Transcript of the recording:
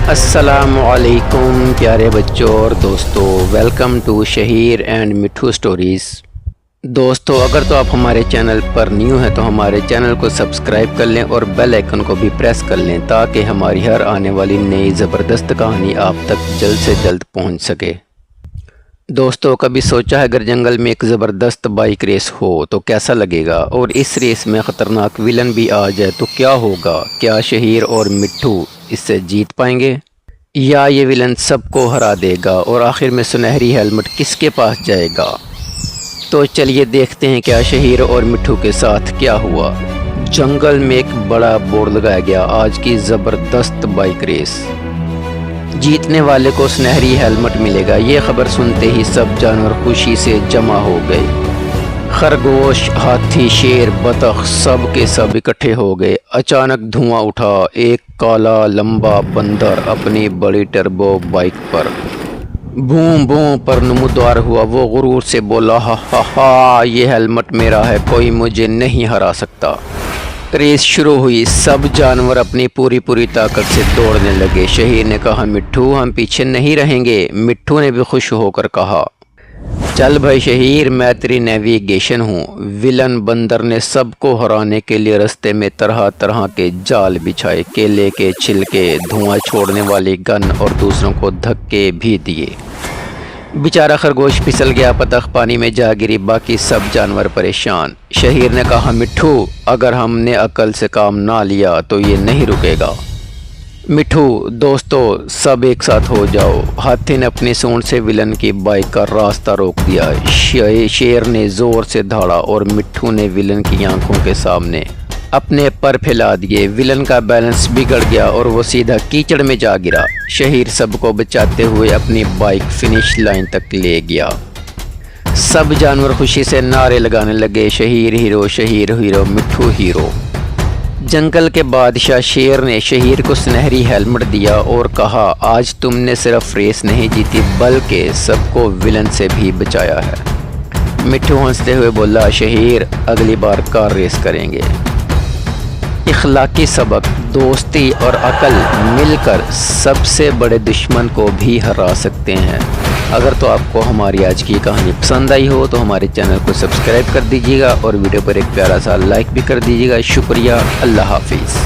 السلام علیکم پیارے بچوں اور دوستو، welcome to شہیر and Mithu stories. دوستو، اگر تو آپ ہمارے چینل پر نیو ہیں تو ہمارے چینل کو سبسکرائب کر لیں اور بیل آئیکن کو بھی پریس کر لیں تاکہ ہماری ہر آنے والی نئی زبردست کہانی آپ تک جلد سے جلد پہنچ سکے۔ دوستو، کبھی سوچا ہے اگر جنگل میں ایک زبردست بائیک ریس ہو تو کیسا لگے گا، اور اس ریس میں خطرناک ویلن بھی آ جائے تو کیا ہوگا؟ کیا شہیر اور مٹھو اس سے جیت پائیں گے یا یہ ویلن سب کو ہرا دے گا اور آخر میں سنہری ہیلمٹ کس کے پاس جائے گا؟ تو چلیے دیکھتے ہیں کیا شہیر اور مٹھو کے ساتھ کیا ہوا۔ جنگل میں ایک بڑا بورڈ لگایا گیا، آج کی زبردست بائیک ریس، جیتنے والے کو سنہری ہیلمٹ ملے گا۔ یہ خبر سنتے ہی سب جانور خوشی سے جمع ہو گئے۔ خرگوش، ہاتھی، شیر، بطخ سب کے سب اکٹھے ہو گئے۔ اچانک دھواں اٹھا، ایک کالا لمبا بندر اپنی بڑی ٹربو بائیک پر بھون بھون پر نمودار ہوا۔ وہ غرور سے بولا، ہا ہا ہا، یہ ہیلمٹ میرا ہے، کوئی مجھے نہیں ہرا سکتا۔ ریس شروع ہوئی، سب جانور اپنی پوری طاقت سے دوڑنے لگے۔ شہیر نے کہا، مٹھو ہم پیچھے نہیں رہیں گے۔ مٹھو نے بھی خوش ہو کر کہا، چل بھائی شہیر، میں تیری نیویگیشن ہوں۔ ویلن بندر نے سب کو ہرانے کے لیے رستے میں طرح طرح کے جال بچھائے، کیلے کے چھلکے، دھواں چھوڑنے والی گن اور دوسروں کو دھکے بھی دیے۔ بیچارہ خرگوش پھسل گیا، بطخ پانی میں جا گری، باقی سب جانور پریشان۔ شہیر نے کہا، مٹھو اگر ہم نے عقل سے کام نہ لیا تو یہ نہیں رکے گا۔ مٹھو، دوستو سب ایک ساتھ ہو جاؤ۔ ہاتھی نے اپنی سونڈ سے ویلن کی بائیک کا راستہ روک دیا۔ شیر نے زور سے دھاڑا اور مٹھو نے ویلن کی آنکھوں کے سامنے اپنے پر پھیلا دیے۔ ویلن کا بیلنس بگڑ گیا اور وہ سیدھا کیچڑ میں جا گرا۔ شہیر سب کو بچاتے ہوئے اپنی بائیک فنش لائن تک لے گیا۔ سب جانور خوشی سے نعرے لگانے لگے، شہیر ہیرو، شہیر ہیرو، مٹھو ہیرو۔ جنگل کے بادشاہ شیر نے شہیر کو سنہری ہیلمٹ دیا اور کہا، آج تم نے صرف ریس نہیں جیتی بلکہ سب کو ویلن سے بھی بچایا ہے۔ مٹھو ہنستے ہوئے بولا، شہیر اگلی بار کار ریس کریں گے۔ اخلاقی سبق، دوستی اور عقل مل کر سب سے بڑے دشمن کو بھی ہرا سکتے ہیں۔ اگر تو آپ کو ہماری آج کی کہانی پسند آئی ہو تو ہمارے چینل کو سبسکرائب کر دیجیے گا اور ویڈیو پر ایک پیارا سا لائک بھی کر دیجیے گا۔ شکریہ، اللہ حافظ۔